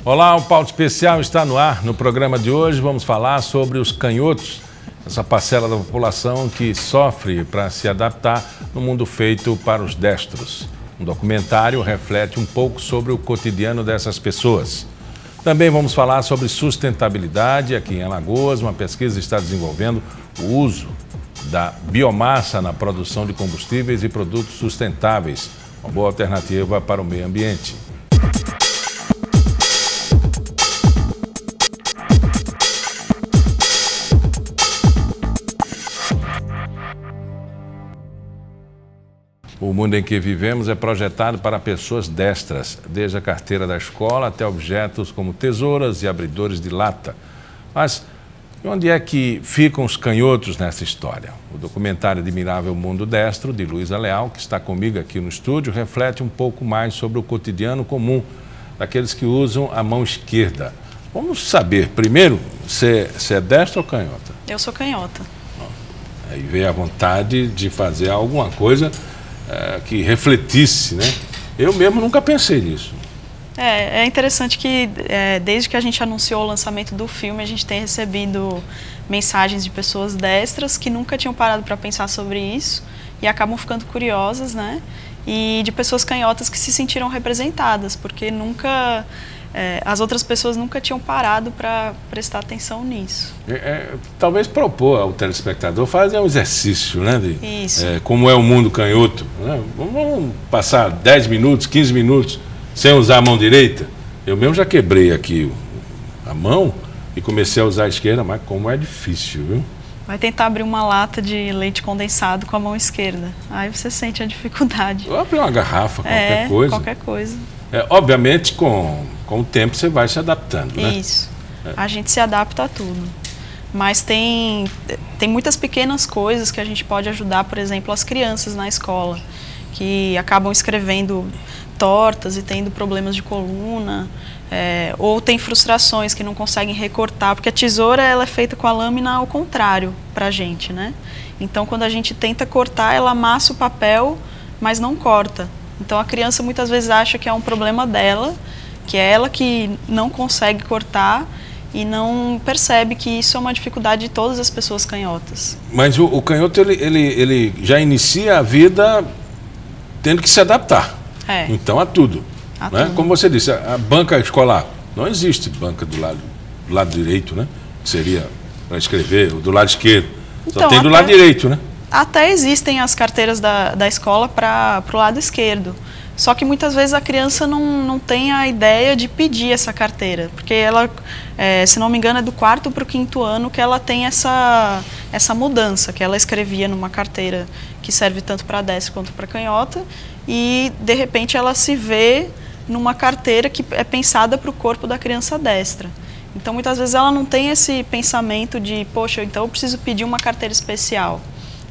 Olá, o Pauta Especial está no ar. No programa de hoje vamos falar sobre os canhotos, essa parcela da população que sofre para se adaptar no mundo feito para os destros. Um documentário reflete um pouco sobre o cotidiano dessas pessoas. Também vamos falar sobre sustentabilidade. Aqui em Alagoas, uma pesquisa está desenvolvendo o uso da biomassa na produção de combustíveis e produtos sustentáveis, uma boa alternativa para o meio ambiente. O mundo em que vivemos é projetado para pessoas destras, desde a carteira da escola até objetos como tesouras e abridores de lata. Mas onde é que ficam os canhotos nessa história? O documentário Admirável Mundo Destro, de Luísa Leal, que está comigo aqui no estúdio, reflete um pouco mais sobre o cotidiano comum daqueles que usam a mão esquerda. Vamos saber, primeiro, você é destra ou canhota? Eu sou canhota. Aí veio a vontade de fazer alguma coisa que refletisse, né? Eu mesmo nunca pensei nisso. É interessante que desde que a gente anunciou o lançamento do filme, a gente tem recebido mensagens de pessoas destras que nunca tinham parado para pensar sobre isso e acabam ficando curiosas, né? E de pessoas canhotas que se sentiram representadas, porque as outras pessoas nunca tinham parado para prestar atenção nisso. Talvez propor ao telespectador fazer um exercício, né? Isso. Como é o mundo canhoto, né? Vamos passar 10 minutos, 15 minutos sem usar a mão direita. Eu mesmo já quebrei aqui a mão e comecei a usar a esquerda, mas como é difícil, viu? Vai tentar abrir uma lata de leite condensado com a mão esquerda. Aí você sente a dificuldade. Ou abrir uma garrafa, qualquer coisa. Qualquer coisa. Obviamente, com o tempo você vai se adaptando, né? Isso. A gente se adapta a tudo. Mas tem muitas pequenas coisas que a gente pode ajudar, por exemplo, as crianças na escola, que acabam escrevendo tortas e tendo problemas de coluna, ou tem frustrações que não conseguem recortar, porque a tesoura ela é feita com a lâmina ao contrário para a gente, né? Então, quando a gente tenta cortar, ela amassa o papel, mas não corta. Então, a criança muitas vezes acha que é um problema dela, que é ela que não consegue cortar e não percebe que isso é uma dificuldade de todas as pessoas canhotas. Mas o canhoto, ele já inicia a vida tendo que se adaptar. Então, a tudo. Né? Como você disse, a banca escolar, não existe banca do lado direito, né? Que seria para escrever, ou do lado esquerdo. Então, só tem do lado direito, né? Até existem as carteiras da escola para o lado esquerdo. Só que muitas vezes a criança não tem a ideia de pedir essa carteira. Porque ela, se não me engano, é do 4º para o 5º ano que ela tem essa mudança, que ela escrevia numa carteira que serve tanto para destro quanto para canhota. E, de repente, ela se vê numa carteira que é pensada para o corpo da criança destra. Então, muitas vezes ela não tem esse pensamento de, poxa, então eu preciso pedir uma carteira especial.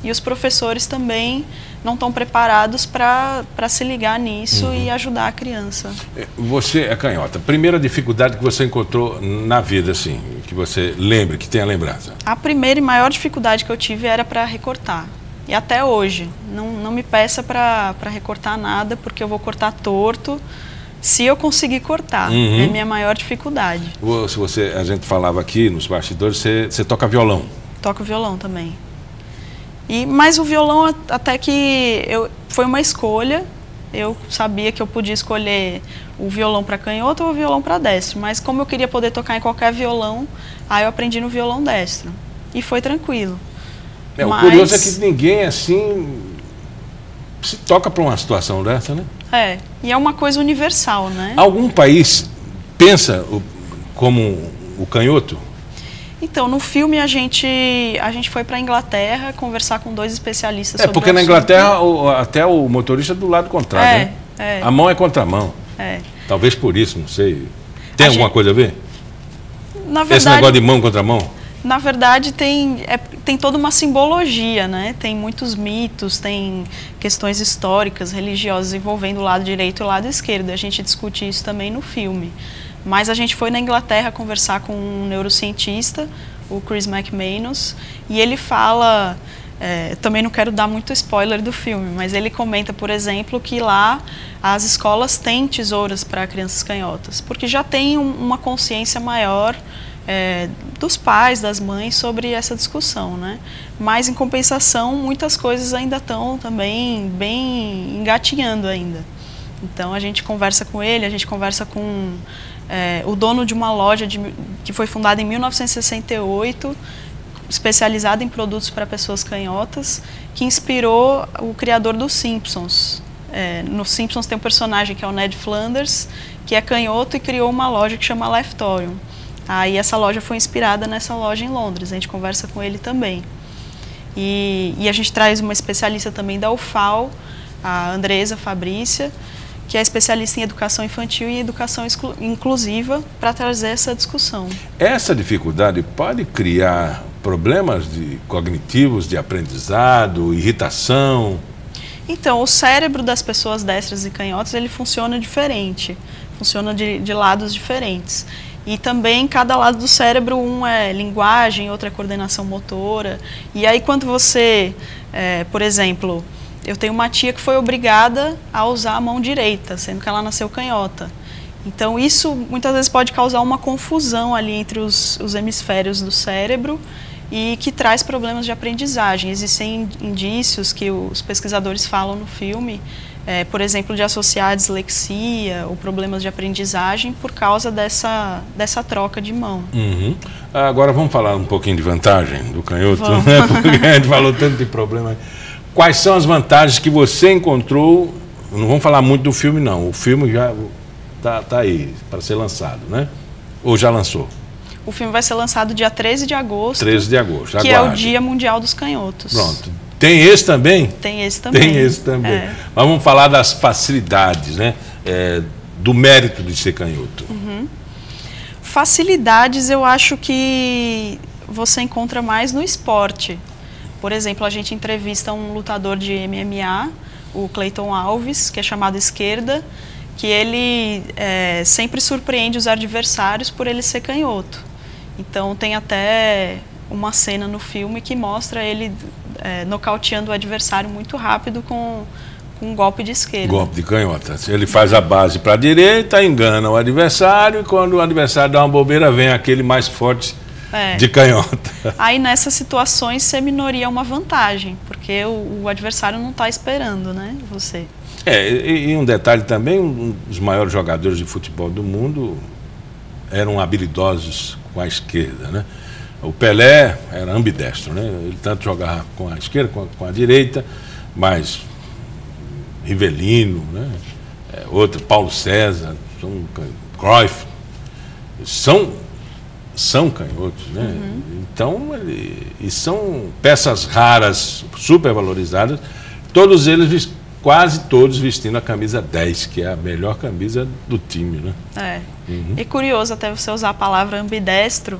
E os professores também não estão preparados para se ligar nisso e ajudar a criança. Você é canhota. Primeira dificuldade que você encontrou na vida, assim, que você lembre, que tenha lembrança? A primeira e maior dificuldade que eu tive era para recortar. E até hoje, não me peça para recortar nada, porque eu vou cortar torto, se eu conseguir cortar. É a minha maior dificuldade. A gente falava aqui nos bastidores, você toca violão? Toco violão também. Mas o violão até que foi uma escolha. Eu sabia que eu podia escolher o violão para canhoto ou o violão para destro. Mas como eu queria poder tocar em qualquer violão, aí eu aprendi no violão destro. E foi tranquilo. O curioso é que ninguém, assim, se toca para uma situação dessa, né? E é uma coisa universal, né? Algum país pensa como o canhoto? Então, no filme a gente foi para a Inglaterra conversar com 2 especialistas sobre porque na Inglaterra até o motorista é do lado contrário, né? A mão é contramão. Talvez por isso, não sei. Tem alguma coisa a ver? Na verdade, esse negócio de mão contra mão? Na verdade, tem toda uma simbologia, né? Tem muitos mitos, tem questões históricas, religiosas envolvendo o lado direito e o lado esquerdo. A gente discute isso também no filme. Mas a gente foi na Inglaterra conversar com um neurocientista, o Chris McManus, e ele fala também não quero dar muito spoiler do filme, mas ele comenta, por exemplo, que lá as escolas têm tesouras para crianças canhotas, porque já tem uma consciência maior dos pais, das mães, sobre essa discussão, né? Mas, em compensação, muitas coisas ainda estão também bem engatinhando ainda. Então, a gente conversa com ele, a gente conversa com o dono de uma loja que foi fundada em 1968, especializada em produtos para pessoas canhotas, que inspirou o criador dos Simpsons. Nos Simpsons tem um personagem que é o Ned Flanders, que é canhoto e criou uma loja que chama Leftorium. Aí essa loja foi inspirada nessa loja em Londres, a gente conversa com ele também. E a gente traz uma especialista também da UFAL, a Andresa Fabrícia, que é especialista em educação infantil e educação inclusiva, para trazer essa discussão. Essa dificuldade pode criar problemas cognitivos, de aprendizado, irritação? Então, o cérebro das pessoas destras e canhotas, ele funciona diferente, funciona de lados diferentes. E também, cada lado do cérebro, um é linguagem, outro é coordenação motora. E aí, quando você, por exemplo, eu tenho uma tia que foi obrigada a usar a mão direita, sendo que ela nasceu canhota. Então, isso muitas vezes pode causar uma confusão ali entre os hemisférios do cérebro e que traz problemas de aprendizagem. Existem indícios que os pesquisadores falam no filme, por exemplo, de associar a dislexia ou problemas de aprendizagem por causa dessa troca de mão. Uhum. Agora vamos falar um pouquinho de vantagem do canhoto, né? Porque a gente falou tanto de problema. Quais são as vantagens que você encontrou? Não vamos falar muito do filme, não. O filme já está aí para ser lançado, né? Ou já lançou? O filme vai ser lançado dia 13 de agosto. 13 de agosto, que é o Dia Mundial dos Canhotos. Pronto. Tem esse também? Tem esse também. Tem esse também. Mas vamos falar das facilidades, né? Do mérito de ser canhoto. Uhum. Facilidades eu acho que você encontra mais no esporte. Por exemplo, a gente entrevista um lutador de MMA, o Clayton Alves, que é chamado Esquerda, que ele sempre surpreende os adversários por ele ser canhoto. Então tem até uma cena no filme que mostra ele nocauteando o adversário muito rápido com um golpe de esquerda. Golpe de canhota. Ele faz a base para a direita, engana o adversário, e quando o adversário dá uma bobeira, vem aquele mais forte de canhota. Aí nessas situações você minoria uma vantagem, porque o adversário não está esperando, né, você. E um detalhe também, um dos maiores jogadores de futebol do mundo eram habilidosos com a esquerda, né? O Pelé era ambidestro, né? Ele tanto jogava com a esquerda, com a direita, mas Rivelino, né? Outro, Paulo César, Cruyff, são canhotos, né? Uhum. Então, e são peças raras, super valorizadas, todos eles, quase todos vestindo a camisa 10, que é a melhor camisa do time, né? Uhum. E curioso até você usar a palavra ambidestro,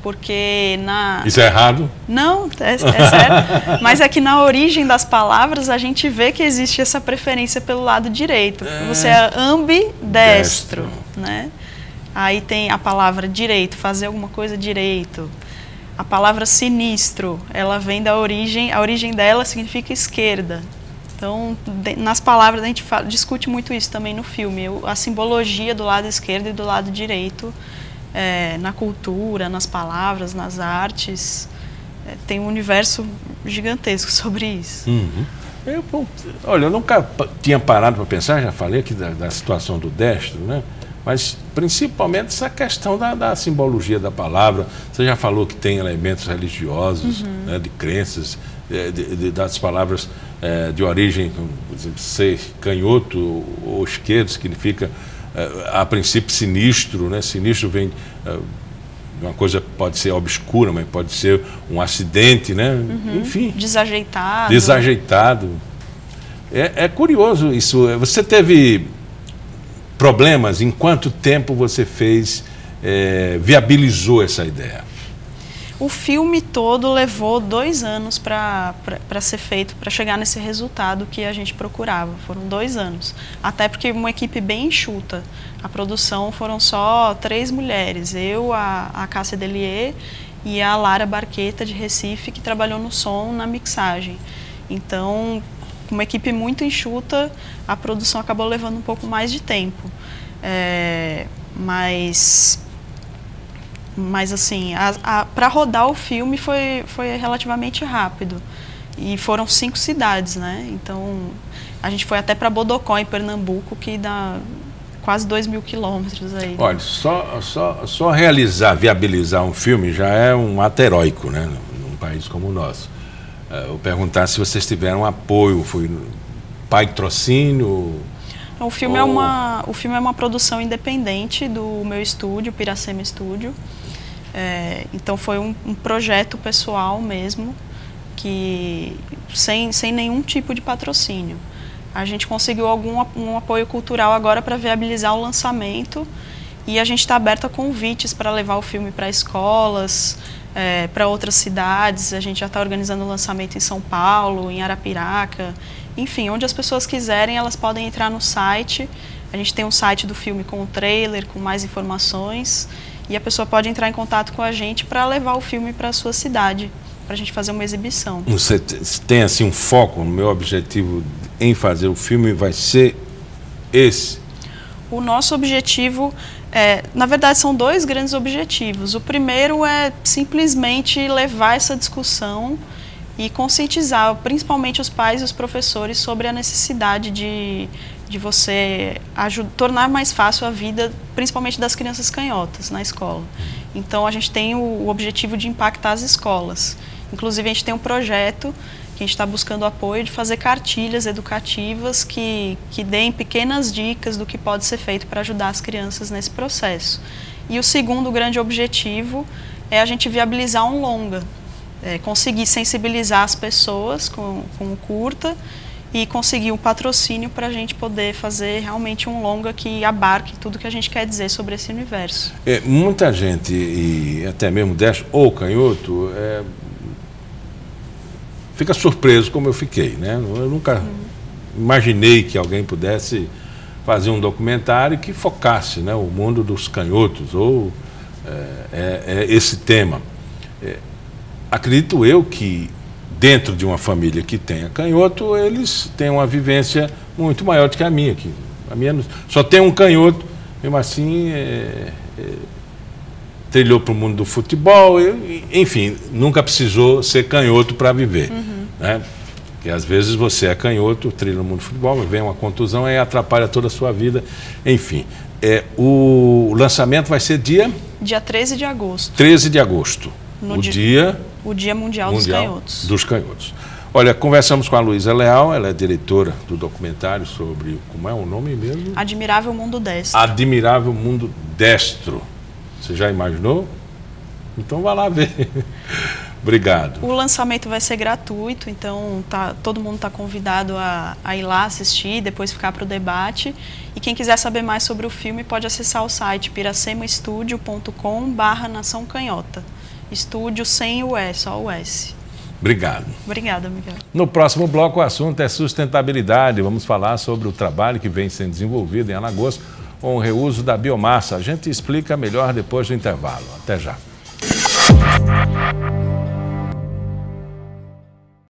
porque Isso é errado? Não, é certo. Mas é que na origem das palavras a gente vê que existe essa preferência pelo lado direito. Você é ambidestro, né? Aí tem a palavra direito, fazer alguma coisa direito. A palavra sinistro, ela vem da origem, a origem dela significa esquerda. Então, nas palavras, a gente discute muito isso também no filme, a simbologia do lado esquerdo e do lado direito, na cultura, nas palavras, nas artes. Tem um universo gigantesco sobre isso. Uhum. Olha, eu nunca tinha parado para pensar, já falei aqui da situação do destro, né? Mas principalmente essa questão da simbologia da palavra. Você já falou que tem elementos religiosos, uhum, né, de crenças, das palavras de origem, por exemplo, ser canhoto ou esquerdo significa, a princípio, sinistro, né? Sinistro vem uma coisa, pode ser obscura, mas pode ser um acidente, né? Uhum. Enfim. Desajeitado. Desajeitado. É curioso isso. Você teve problemas? Em quanto tempo você viabilizou essa ideia? O filme todo levou 2 anos para ser feito, para chegar nesse resultado que a gente procurava. Foram 2 anos. Até porque uma equipe bem enxuta. A produção foram só 3 mulheres. Eu, a Cássia Delier e a Lara Barqueta, de Recife, que trabalhou no som, na mixagem. Então, com uma equipe muito enxuta, a produção acabou levando um pouco mais de tempo. Mas assim, para rodar o filme foi relativamente rápido. E foram 5 cidades, né? Então, a gente foi até para Bodocó, em Pernambuco, que dá quase 2.000 quilômetros aí. Olha, só viabilizar um filme já é um ato heróico, né? Num país como o nosso. Eu perguntar se vocês tiveram apoio, foi patrocínio? O filme é uma produção independente do meu estúdio, Piracema Estúdio. Então foi um projeto pessoal mesmo, que sem nenhum tipo de patrocínio. A gente conseguiu um apoio cultural agora para viabilizar o lançamento, e a gente está aberto a convites para levar o filme para escolas, para outras cidades. A gente já está organizando o lançamento em São Paulo, em Arapiraca, enfim, onde as pessoas quiserem, elas podem entrar no site. A gente tem um site do filme com o trailer, com mais informações, e a pessoa pode entrar em contato com a gente para levar o filme para a sua cidade, para a gente fazer uma exibição. Você tem assim um foco? No meu objetivo em fazer o filme vai ser esse? O nosso objetivo, na verdade, são 2 grandes objetivos. O primeiro é simplesmente levar essa discussão e conscientizar, principalmente os pais e os professores, sobre a necessidade de você tornar mais fácil a vida, principalmente das crianças canhotas, na escola. Então, a gente tem o objetivo de impactar as escolas. Inclusive, a gente tem um projeto que a gente está buscando apoio de fazer cartilhas educativas que deem pequenas dicas do que pode ser feito para ajudar as crianças nesse processo. E o segundo grande objetivo é a gente viabilizar um longa, conseguir sensibilizar as pessoas com o curta e conseguir um patrocínio para a gente poder fazer realmente um longa que abarque tudo que a gente quer dizer sobre esse universo. Muita gente, e até mesmo destro ou canhoto, fica surpreso como eu fiquei, né? Eu nunca imaginei que alguém pudesse fazer um documentário que focasse, né, o mundo dos canhotos, ou esse tema. Acredito eu que dentro de uma família que tenha canhoto, eles têm uma vivência muito maior do que a minha. A minha só tem um canhoto, mesmo assim trilhou para o mundo do futebol, enfim, nunca precisou ser canhoto para viver. Né? Porque às vezes você é canhoto, trilha no mundo do futebol, vem uma contusão e atrapalha toda a sua vida. Enfim, o lançamento vai ser dia 13 de agosto. 13 de agosto. O Dia Mundial dos Canhotos. Olha, conversamos com a Luísa Leal, ela é diretora do documentário sobre, como é o nome mesmo? Admirável Mundo Destro. Admirável Mundo Destro. Você já imaginou? Então vá lá ver. Obrigado. O lançamento vai ser gratuito, então todo mundo está convidado a ir lá assistir, depois ficar para o debate. E quem quiser saber mais sobre o filme pode acessar o site piracemaestudio.com/Nação Canhota. Estúdio sem o E, só o S. Obrigado. Obrigada, Miguel. No próximo bloco o assunto é sustentabilidade. Vamos falar sobre o trabalho que vem sendo desenvolvido em Alagoas com o reuso da biomassa. A gente explica melhor depois do intervalo. Até já.